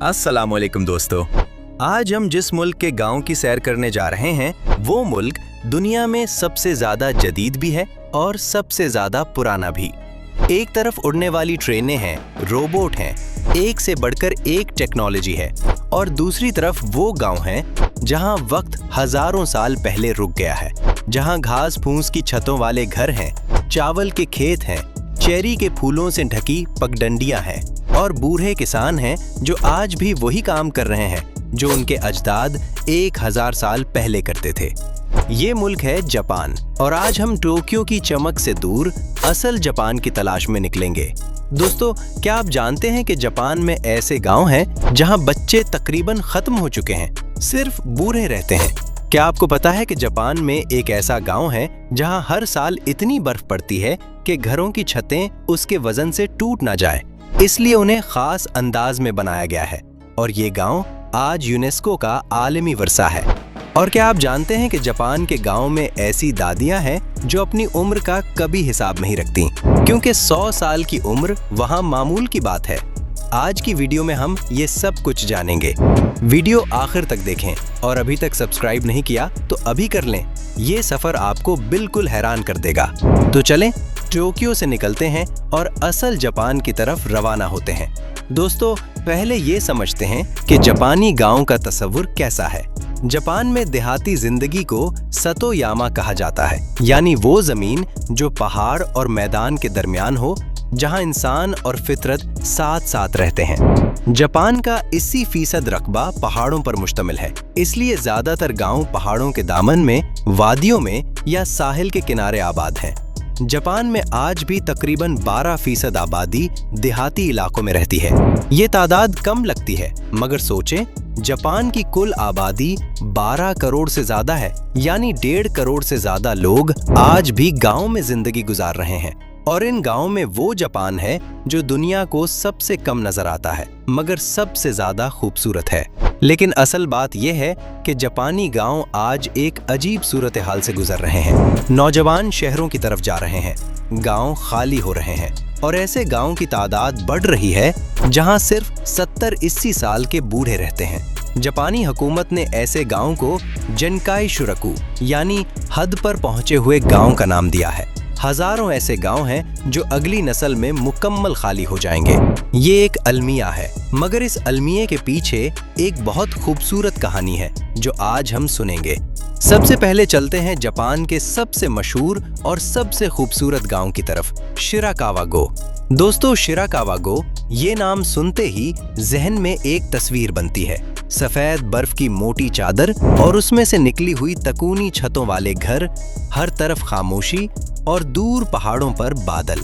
अस्सलामुअलैकुम दोस्तों, आज हम जिस मुल्क के गांव की सैर करने जा रहे हैं वो मुल्क दुनिया में सबसे ज्यादा जदीद भी है और सबसे ज्यादा पुराना भी। एक तरफ उड़ने वाली ट्रेनें हैं, रोबोट हैं, एक से बढ़कर एक टेक्नोलॉजी है, और दूसरी तरफ वो गांव हैं जहां वक्त हजारों साल पहले रुक गया है, जहां घास फूस की छतों वाले घर हैं, चावल के खेत हैं, चेरी के फूलों से ढकी पगडंडियां हैं और बूढ़े किसान हैं जो आज भी वही काम कर रहे हैं जो उनके अजदाद 1000 साल पहले करते थे। ये मुल्क है जापान, और आज हम टोक्यो की चमक से दूर असल जापान की तलाश में निकलेंगे। दोस्तों, क्या आप जानते हैं कि जापान में ऐसे गांव हैं जहां बच्चे तकरीबन खत्म हो चुके हैं, सिर्फ बूढ़े रहते हैं। क्या आपको पता है कि जापान में एक ऐसा गांव है जहां हर साल इतनी बर्फ पड़ती है कि घरों की छतें उसके वजन से टूट ना जाए, इसलिए उन्हें खास अंदाज में बनाया गया है, और ये गांव आज यूनेस्को का आलमी वर्सा है। और क्या आप जानते हैं कि जापान के गांव में ऐसी दादियां हैं जो अपनी उम्र का कभी हिसाब नहीं रखती, क्योंकि 100 साल की उम्र वहां मामूल की बात है। आज की वीडियो में हम ये सब कुछ जानेंगे। वीडियो आखिर तक देखें, और अभी तक सब्सक्राइब नहीं किया तो अभी कर लें। ये सफर आपको बिल्कुल हैरान कर देगा। तो चलें, टोक्यो से निकलते हैं और असल जापान की तरफ रवाना होते हैं। दोस्तों, पहले ये समझते हैं कि जापानी गांव का तस्वुर कैसा है। जापान में देहाती जिंदगी को सतोयामा कहा जाता है, यानी वो जमीन जो पहाड़ और मैदान के दरमियान हो, जहां इंसान और फितरत साथ साथ रहते हैं। जापान का 80% रकबा पहाड़ों पर मुश्तमिल है, इसलिए ज्यादातर गांव पहाड़ों के दामन में, वादियों में या साहिल के किनारे आबाद हैं। जापान में आज भी तकरीबन 12% आबादी देहाती इलाकों में रहती है। ये तादाद कम लगती है, मगर सोचें, जापान की कुल आबादी 12 करोड़ से ज्यादा है, यानी 1.5 करोड़ से ज्यादा लोग आज भी गांव में जिंदगी गुजार रहे हैं। और इन गांव में वो जापान है जो दुनिया को सबसे कम नजर आता है, मगर सबसे ज्यादा खूबसूरत है। लेकिन असल बात यह है कि जापानी गांव आज एक अजीब सूरत हाल से गुजर रहे हैं। नौजवान शहरों की तरफ जा रहे हैं, गांव खाली हो रहे हैं, और ऐसे गांव की तादाद बढ़ रही है जहां सिर्फ 70-80 साल के बूढ़े रहते हैं। जापानी हुकूमत ने ऐसे गांव को जनकाई शुरकू, यानी हद पर पहुंचे हुए गांव का नाम दिया है। हजारों ऐसे गांव हैं जो अगली नस्ल में मुकम्मल खाली हो जाएंगे। ये एक अलमिया है, मगर इस अलमिये के पीछे एक बहुत खूबसूरत कहानी है जो आज हम सुनेंगे। सबसे पहले चलते हैं जापान के सबसे मशहूर और सबसे खूबसूरत गांव की तरफ, शिराकावा-गो। दोस्तों, शिराकावा-गो ये नाम सुनते ही जहन में एक तस्वीर बनती है। सफेद बर्फ की मोटी चादर और उसमें से निकली हुई तकूनी छतों वाले घर, हर तरफ खामोशी और दूर पहाड़ों पर बादल।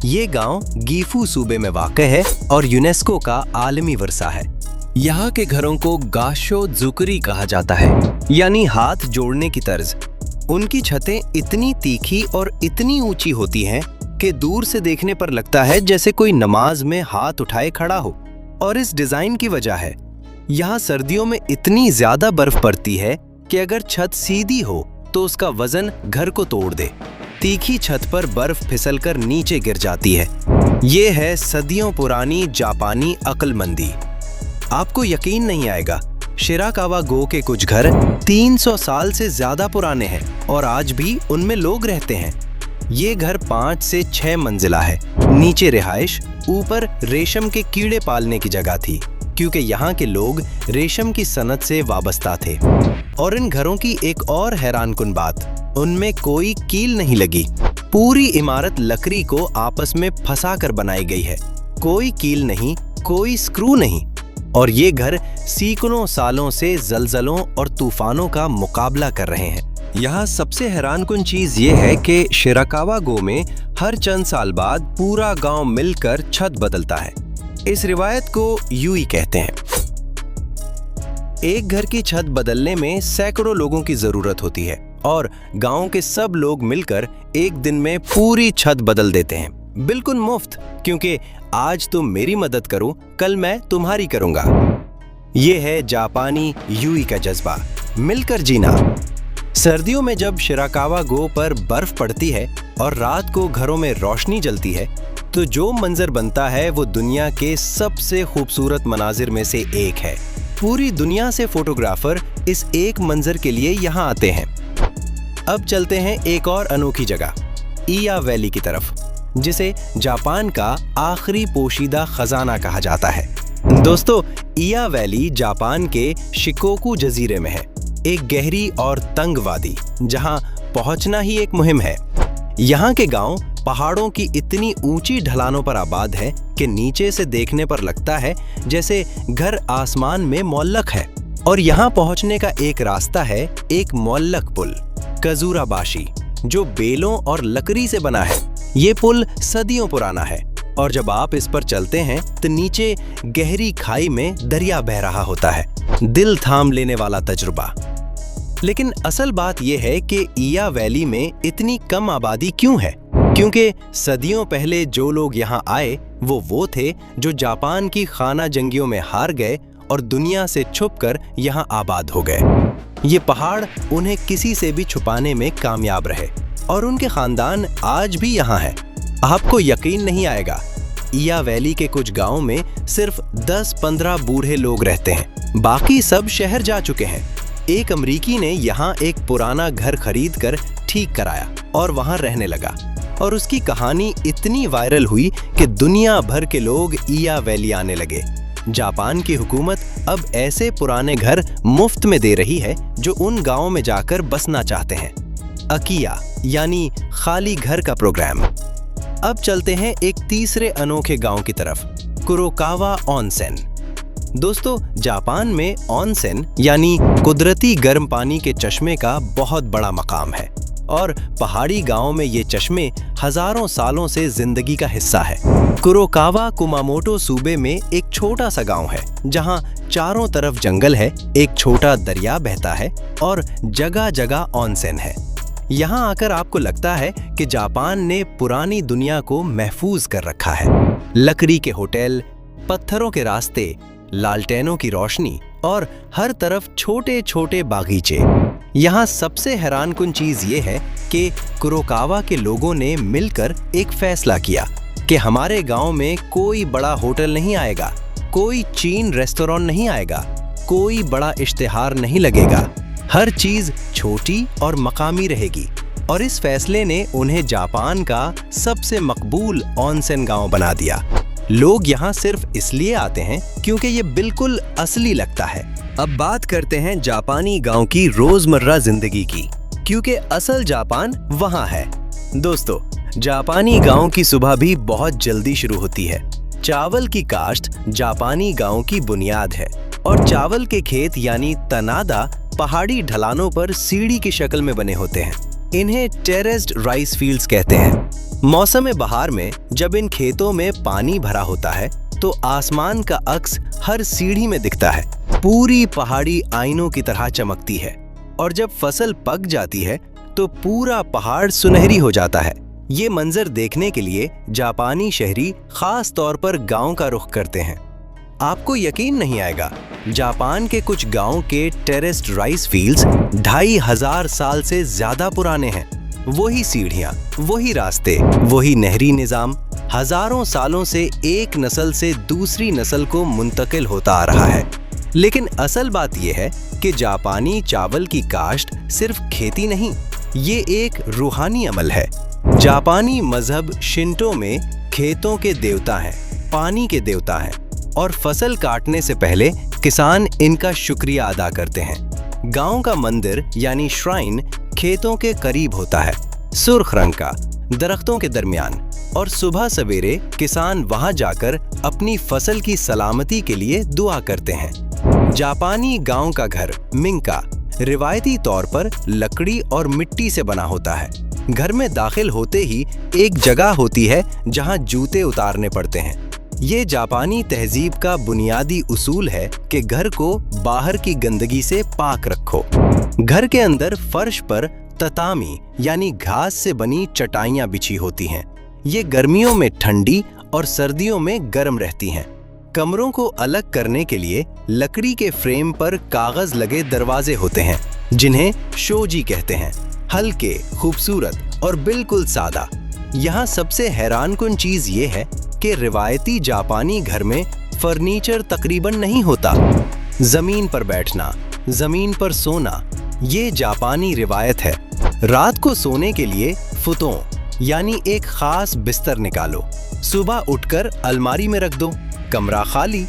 ये गांव गीफू सूबे में वाक़ है और यूनेस्को का आलमी वर्सा है। यहाँ के घरों को गाशो-ज़ुकरी कहा जाता है, यानी हाथ जोड़ने की तर्ज। उनकी छतें इतनी तीखी और इतनी ऊंची होती हैं कि दूर से देखने पर लगता है जैसे कोई नमाज में हाथ उठाए खड़ा हो। और इस डिजाइन की वजह है, यहाँ सर्दियों में इतनी ज्यादा बर्फ पड़ती है कि अगर छत सीधी हो तो उसका वजन घर को तोड़ दे। तीखी छत पर बर्फ फिसलकर नीचे गिर जाती है। ये है सदियों पुरानी जापानी अक्लमंदी। आपको यकीन नहीं आएगा, शिराकावा-गो के कुछ घर 300 साल से ज्यादा पुराने हैं और आज भी उनमें लोग रहते हैं। ये घर 5 से 6 मंजिला है। नीचे रिहाइश, ऊपर रेशम के कीड़े पालने की जगह थी, क्योंकि यहाँ के लोग रेशम की सनत से वाबस्ता थे। और इन घरों की एक और हैरानकुन बात, उनमें कोई कील नहीं लगी। पूरी इमारत लकड़ी को आपस में फंसा कर बनाई गई है। कोई कील नहीं, कोई स्क्रू नहीं। और ये घर सैकड़ों सालों से जलजलों और तूफानों का मुकाबला कर रहे हैं। यहाँ सबसे हैरानकुन चीज ये है कि शिराकावा-गो में हर चंद साल बाद पूरा गांव मिलकर छत बदलता है। इस रिवायत को यूई कहते हैं। एक घर की छत बदलने में सैकड़ों लोगों की जरूरत होती है, और गांव के सब लोग मिलकर एक दिन में पूरी छत बदल देते हैं, बिल्कुल मुफ्त, क्योंकि आज तुम मेरी मदद करो, कल मैं तुम्हारी करूंगा। ये है जापानी यूई का जज्बा, मिलकर जीना। सर्दियों में जब शिराकावा-गो पर बर्फ पड़ती है और रात को घरों में रोशनी जलती है, तो जो मंजर बनता है वो दुनिया के सबसे खूबसूरत मनाजिर में से एक है। पूरी दुनिया से फोटोग्राफर इस एक मंजर के लिए यहाँ आते हैं। अब चलते हैं एक और अनोखी जगह, इया वैली की तरफ, जिसे जापान का आखिरी पोशीदा खजाना कहा जाता है। दोस्तों, इया वैली जापान के शिकोकू जजीरे में है, एक गहरी और तंग वादी जहां पहुंचना ही एक मुहिम है। यहाँ के गांव पहाड़ों की इतनी ऊंची ढलानों पर आबाद है कि नीचे से देखने पर लगता है जैसे घर आसमान में मुअल्लक है। और यहाँ पहुंचने का एक रास्ता है, एक मुअल्लक पुल कजूराबाशी, जो बेलों और लकड़ी से बना है। ये पुल सदियों पुराना है और जब आप इस पर चलते हैं तो नीचे गहरी खाई में दरिया बह रहा होता है। दिल थाम लेने वाला तजुर्बा। लेकिन असल बात यह है कि इया वैली में इतनी कम आबादी क्यों है? क्योंकि सदियों पहले जो लोग यहाँ आए वो थे जो जापान की खाना जंगियों में हार गए और दुनिया से छुपकर यहाँ आबाद हो गए। ये पहाड़ उन्हें किसी से भी छुपाने में कामयाब रहे और उनके खानदान आज भी यहाँ है। आपको यकीन नहीं आएगा, इया वैली के कुछ गांवों में सिर्फ 10-15 बूढ़े लोग रहते हैं, बाकी सब शहर जा चुके हैं। एक अमरीकी ने यहाँ एक पुराना घर खरीदकर ठीक कराया और वहाँ रहने लगा और उसकी कहानी इतनी वायरल हुई कि दुनिया भर के लोग इया वैली आने लगे। जापान की हुकूमत अब ऐसे पुराने घर मुफ्त में दे रही है जो उन गांवों में जाकर बसना चाहते हैं। अकिया यानी खाली घर का प्रोग्राम। अब चलते हैं एक तीसरे अनोखे गांव की तरफ, कुरोकावा ऑनसेन। दोस्तों, जापान में ऑनसेन यानी कुदरती गर्म पानी के चश्मे का बहुत बड़ा मकाम है और पहाड़ी गांवों में ये चश्मे हजारों सालों से जिंदगी का हिस्सा है। कुरोकावा कुमामोटो सूबे में एक छोटा सा गांव है जहां चारों तरफ जंगल है, एक छोटा दरिया बहता है और जगह जगह ऑनसेन है। यहाँ आकर आपको लगता है कि जापान ने पुरानी दुनिया को महफूज कर रखा है। लकड़ी के होटल, पत्थरों के रास्ते, लालटेनों की रोशनी और हर तरफ छोटे छोटे बागीचे। यहाँ सबसे हैरानकुन चीज ये है कि कुरोकावा के लोगों ने मिलकर एक फैसला किया कि हमारे गांव में कोई बड़ा होटल नहीं आएगा, कोई चीन रेस्टोरेंट नहीं आएगा, कोई बड़ा इश्तिहार नहीं लगेगा, हर चीज छोटी और मकामी रहेगी। और इस फैसले ने उन्हें जापान का सबसे मकबूल ऑनसेन गांव बना दिया। लोग यहाँ सिर्फ इसलिए आते हैं क्योंकि ये बिल्कुल असली लगता है। अब बात करते हैं जापानी गांव की रोजमर्रा जिंदगी की, क्योंकि असल जापान वहाँ है। दोस्तों, जापानी गांव की सुबह भी बहुत जल्दी शुरू होती है। चावल की काश्त जापानी गांव की बुनियाद है और चावल के खेत यानी तनादा पहाड़ी ढलानों पर सीढ़ी की शक्ल में बने होते हैं। इन्हें टेरेस्ड राइस फील्ड्स कहते हैं। मौसम बहार में जब इन खेतों में पानी भरा होता है तो आसमान का अक्स हर सीढ़ी में दिखता है। पूरी पहाड़ी आईनों की तरह चमकती है और जब फसल पक जाती है तो पूरा पहाड़ सुनहरी हो जाता है। ये मंजर देखने के लिए जापानी शहरी खास तौर पर गांव का रुख करते हैं। आपको यकीन नहीं आएगा, जापान के कुछ गांव के टेरेस्ड राइस फील्ड्स 2500 साल से ज्यादा पुराने हैं। वही सीढ़ियां, वही रास्ते, वही नहरी निजाम हजारों सालों से एक नस्ल से दूसरी नस्ल को मुंतकिल होता आ रहा है। लेकिन असल बात यह है कि जापानी चावल की काश्त सिर्फ खेती नहीं, ये एक रूहानी अमल है। जापानी मजहब शिंटो में खेतों के देवता हैं, पानी के देवता हैं और फसल काटने से पहले किसान इनका शुक्रिया अदा करते हैं। गांव का मंदिर यानी श्राइन खेतों के करीब होता है, सुर्ख रंग का, दरख्तों के दरमियान, और सुबह सवेरे किसान वहां जाकर अपनी फसल की सलामती के लिए दुआ करते हैं। जापानी गांव का घर मिंका रिवायती तौर पर लकड़ी और मिट्टी से बना होता है। घर में दाखिल होते ही एक जगह होती है जहां जूते उतारने पड़ते हैं। ये जापानी तहजीब का बुनियादी उसूल है कि घर को बाहर की गंदगी से पाक रखो। घर के अंदर फर्श पर ततामी यानी घास से बनी चटाइयां बिछी होती हैं। ये गर्मियों में ठंडी और सर्दियों में गर्म रहती हैं। कमरों को अलग करने के लिए लकड़ी के फ्रेम पर कागज लगे दरवाजे होते हैं, जिन्हें शोजी कहते हैं। हल्के, खूबसूरत और बिल्कुल सादा। यहाँ सबसे हैरानकुन चीज ये है कि रिवायती जापानी घर में फर्नीचर तकरीबन नहीं होता। जमीन पर बैठना, जमीन पर सोना, ये जापानी रिवायत है। रात को सोने के लिए फुतों यानी एक खास बिस्तर निकालो, सुबह उठकर अलमारी में रख दो, कमरा खाली।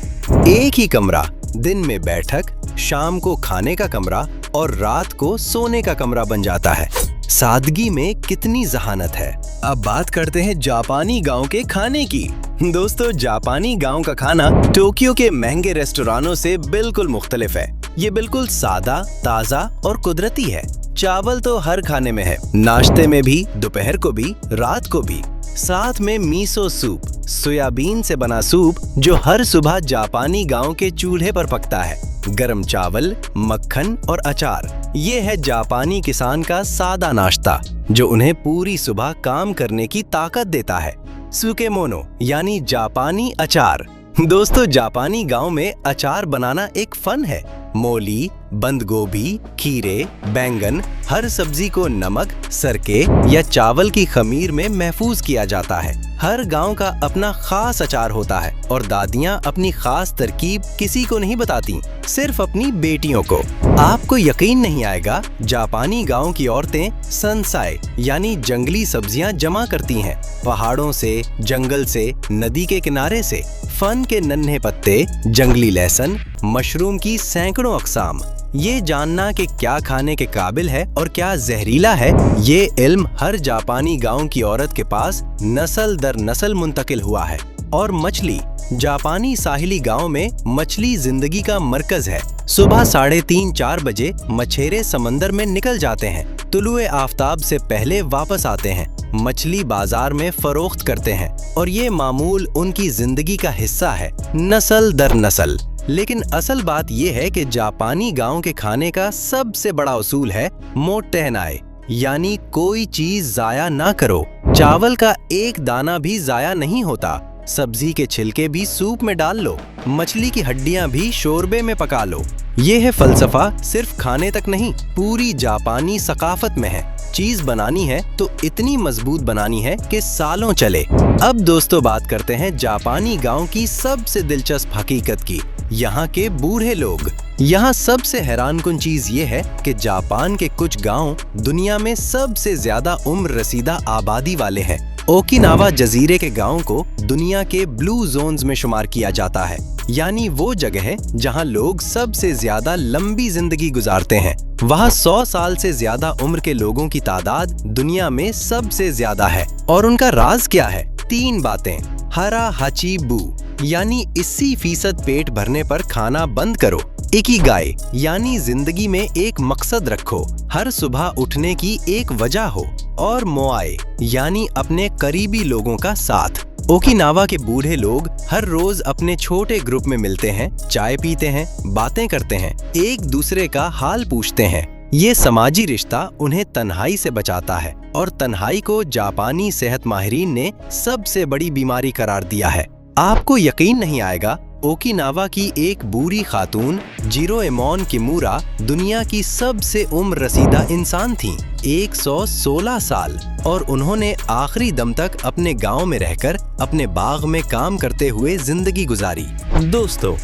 एक ही कमरा, दिन में बैठक, शाम को खाने का कमरा और रात को सोने का कमरा बन जाता है। सादगी में कितनी जहानत है। अब बात करते हैं जापानी गांव के खाने की। दोस्तों, जापानी गांव का खाना टोक्यो के महंगे रेस्टोरेंटों से बिल्कुल मुख्तलिफ है। ये बिल्कुल सादा, ताजा और कुदरती है। चावल तो हर खाने में है, नाश्ते में भी, दोपहर को भी, रात को भी। साथ में मीसो सूप, सोयाबीन से बना सूप जो हर सुबह जापानी गांव के चूल्हे पर पकता है। गरम चावल, मक्खन और अचार, ये है जापानी किसान का सादा नाश्ता जो उन्हें पूरी सुबह काम करने की ताकत देता है। सुकेमोनो यानी जापानी अचार। दोस्तों, जापानी गांव में अचार बनाना एक फन है। मूली, बंद गोभी, खीरे, बैंगन, हर सब्जी को नमक, सरके या चावल की खमीर में महफूज किया जाता है। हर गांव का अपना खास अचार होता है और दादियां अपनी खास तरकीब किसी को नहीं बताती, सिर्फ अपनी बेटियों को। आपको यकीन नहीं आएगा, जापानी गांव की औरतें सनसाई यानी जंगली सब्जियां जमा करती हैं। पहाड़ों से, जंगल से, नदी के किनारे से। फन के नन्हे पत्ते, जंगली लहसुन, मशरूम की सैकड़ों अक़साम। ये जानना कि क्या खाने के काबिल है और क्या जहरीला है, ये इल्म हर जापानी गांव की औरत के पास नस्ल दर नस्ल मुंतकिल हुआ है। और मछली, जापानी साहिली गांव में मछली जिंदगी का मरकज है। सुबह 3:30-4 बजे मछेरे समंदर में निकल जाते हैं, तुलुए आफताब से पहले वापस आते हैं, मछली बाजार में फरोख्त करते हैं और ये मामूल उनकी जिंदगी का हिस्सा है, नस्ल दर नस्ल। लेकिन असल बात ये है कि जापानी गांव के खाने का सबसे बड़ा उसूल है मोट्टेनाई, यानी कोई चीज जाया ना करो। चावल का एक दाना भी जाया नहीं होता। सब्जी के छिलके भी सूप में डाल लो, मछली की हड्डियां भी शोरबे में पका लो। ये है फलसफा, सिर्फ खाने तक नहीं, पूरी जापानी सकाफत में है। चीज बनानी है तो इतनी मजबूत बनानी है कि सालों चले। अब दोस्तों, बात करते हैं जापानी गांव की सबसे दिलचस्प हकीकत की, यहाँ के बूढ़े लोग। यहाँ सबसे हैरानकुन चीज ये है कि जापान के कुछ गांव दुनिया में सबसे ज्यादा उम्र रसीदा आबादी वाले हैं। ओकिनावा जजीरे के गांव को दुनिया के ब्लू जोन्स में शुमार किया जाता है, यानी वो जगह है जहां लोग सबसे ज्यादा लंबी जिंदगी गुजारते हैं। वहां 100 साल से ज्यादा उम्र के लोगों की तादाद दुनिया में सबसे ज्यादा है। और उनका राज क्या है? 3 बातें। हरा हाची बू, यानी 80% पेट भरने पर खाना बंद करो। इकिगाई, यानी जिंदगी में एक मकसद रखो, हर सुबह उठने की एक वजह हो। और मोआई, यानी अपने करीबी लोगों का साथ। ओकिनावा के बूढ़े लोग हर रोज अपने छोटे ग्रुप में मिलते हैं, चाय पीते हैं, बातें करते हैं, एक दूसरे का हाल पूछते हैं। ये समाजी रिश्ता उन्हें तन्हाई से बचाता है और तन्हाई को जापानी सेहत माहिरीन ने सबसे बड़ी बीमारी करार दिया है। आपको यकीन नहीं आएगा, ओकिनावा की एक बूढ़ी खातून जिरोएमोन किमुरा दुनिया की सबसे उम्र रसीदा इंसान थीं, 116 साल, और उन्होंने आखिरी दम तक अपने गांव में रहकर अपने बाग में काम करते हुए जिंदगी गुजारी। दोस्तों,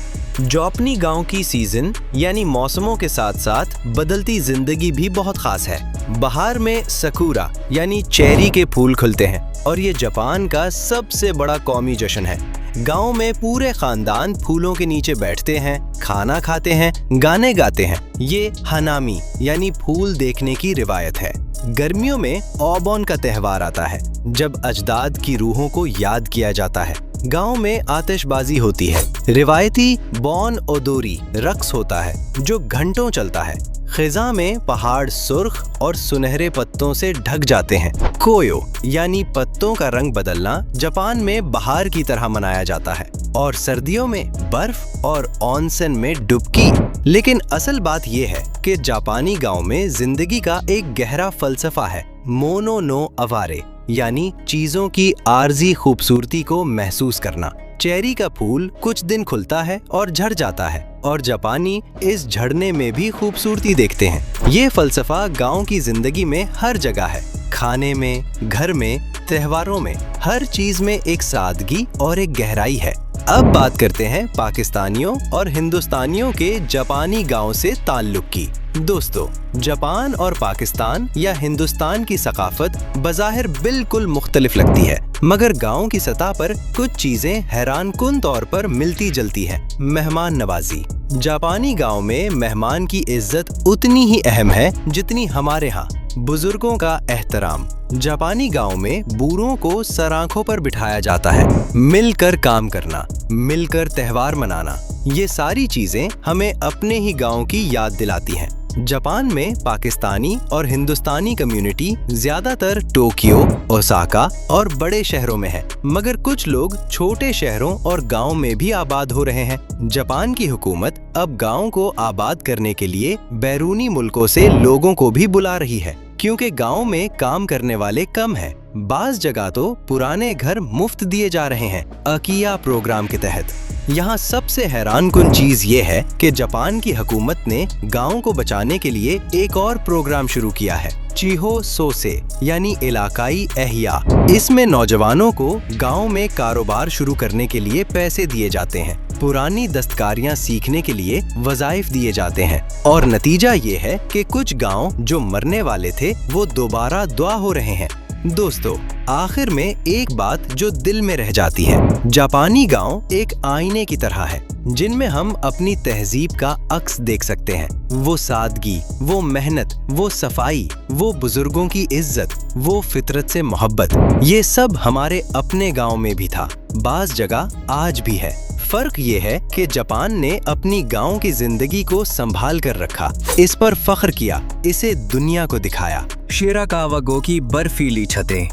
जापानी गांव की सीजन यानी मौसमों के साथ साथ बदलती जिंदगी भी बहुत खास है। बहार में सकुरा यानी चेरी के फूल खुलते हैं और ये जापान का सबसे बड़ा कौमी जश्न है। गांव में पूरे खानदान फूलों के नीचे बैठते हैं, खाना खाते हैं, गाने गाते हैं। ये हनामी यानी फूल देखने की रिवायत है। गर्मियों में ओबोन का त्योहार आता है, जब अजदाद की रूहों को याद किया जाता है। गांव में आतिशबाजी होती है। रिवायती बोन ओदोरी रक्स होता है जो घंटों चलता है। खिजा में पहाड़ सुर्ख और सुनहरे पत्तों से ढक जाते हैं। कोयो यानी पत्तों का रंग बदलना जापान में बहार की तरह मनाया जाता है। और सर्दियों में बर्फ और ऑनसेन में डुबकी। लेकिन असल बात यह है कि जापानी गांव में जिंदगी का एक गहरा फलसफा है, मोनो नो अवारे, यानी चीजों की आर्जी खूबसूरती को महसूस करना। चेरी का फूल कुछ दिन खुलता है और झड़ जाता है और जापानी इस झड़ने में भी खूबसूरती देखते हैं। ये फलसफा गांव की जिंदगी में हर जगह है। खाने में, घर में, त्योहारों में, हर चीज में एक सादगी और एक गहराई है। अब बात करते हैं पाकिस्तानियों और हिंदुस्तानियों के जापानी गांव से ताल्लुक की। दोस्तों, जापान और पाकिस्तान या हिंदुस्तान की सकाफत बज़ाहिर बिल्कुल मुख्तलिफ लगती है, मगर गांव की सतह पर कुछ चीजें हैरानकुन तौर पर मिलती जुलती हैं। मेहमान नवाजी। जापानी गांव में मेहमान की इज्जत उतनी ही अहम है जितनी हमारे यहाँ बुजुर्गों का एहतराम। जापानी गांव में बूढ़ों को सर आंखों पर बिठाया जाता है। मिलकर काम करना, मिलकर त्योहार मनाना, ये सारी चीजें हमें अपने ही गांव की याद दिलाती हैं। जापान में पाकिस्तानी और हिंदुस्तानी कम्युनिटी ज्यादातर टोक्यो, ओसाका और बड़े शहरों में है, मगर कुछ लोग छोटे शहरों और गांव में भी आबाद हो रहे हैं। जापान की हुकूमत अब गांव को आबाद करने के लिए बैरूनी मुल्कों से लोगों को भी बुला रही है, क्योंकि गांव में काम करने वाले कम हैं। बाज़ जगह तो पुराने घर मुफ्त दिए जा रहे हैं अकिया प्रोग्राम के तहत। यहाँ सबसे हैरानकुन चीज ये है कि जापान की हुकूमत ने गांव को बचाने के लिए एक और प्रोग्राम शुरू किया है, चिहो सोसे यानी इलाकाई एहिया। इसमें नौजवानों को गांव में कारोबार शुरू करने के लिए पैसे दिए जाते हैं, पुरानी दस्तकारियां सीखने के लिए वज़ाइफ दिए जाते हैं, और नतीजा ये है कि कुछ गांव जो मरने वाले थे वो दोबारा दुआ हो रहे हैं। दोस्तों, आखिर में एक बात जो दिल में रह जाती है, जापानी गांव एक आईने की तरह है जिनमें हम अपनी तहजीब का अक्स देख सकते हैं। वो सादगी, वो मेहनत, वो सफाई, वो बुजुर्गों की इज्जत, वो फितरत से मोहब्बत, ये सब हमारे अपने गांव में भी था, बाज़ जगह आज भी है। फर्क ये है कि जापान ने अपनी गांव की जिंदगी को संभाल कर रखा, इस पर फख्र किया, इसे दुनिया को दिखाया। शिराकावा की बर्फीली छतें,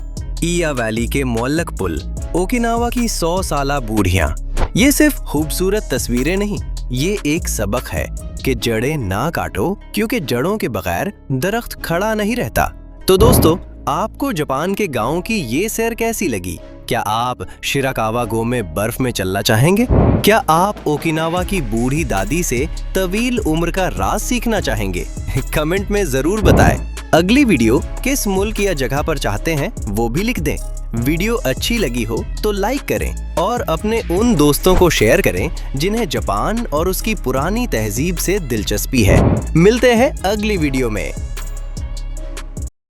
इया वैली के मुअल्लक पुल, ओकिनावा की 100 साला बूढ़ियां, ये सिर्फ खूबसूरत तस्वीरें नहीं, ये एक सबक है कि जड़ें ना काटो, क्योंकि जड़ों के बगैर दरख्त खड़ा नहीं रहता। तो दोस्तों, आपको जापान के गांव की ये सैर कैसी लगी? क्या आप शिराकावा में बर्फ में चलना चाहेंगे? क्या आप ओकिनावा की बूढ़ी दादी से तवील उम्र का राज सीखना चाहेंगे? कमेंट में जरूर बताएं। अगली वीडियो किस मुल्क या जगह पर चाहते हैं वो भी लिख दें। वीडियो अच्छी लगी हो तो लाइक करें और अपने उन दोस्तों को शेयर करें जिन्हें जापान और उसकी पुरानी तहजीब से दिलचस्पी है। मिलते हैं अगली वीडियो में।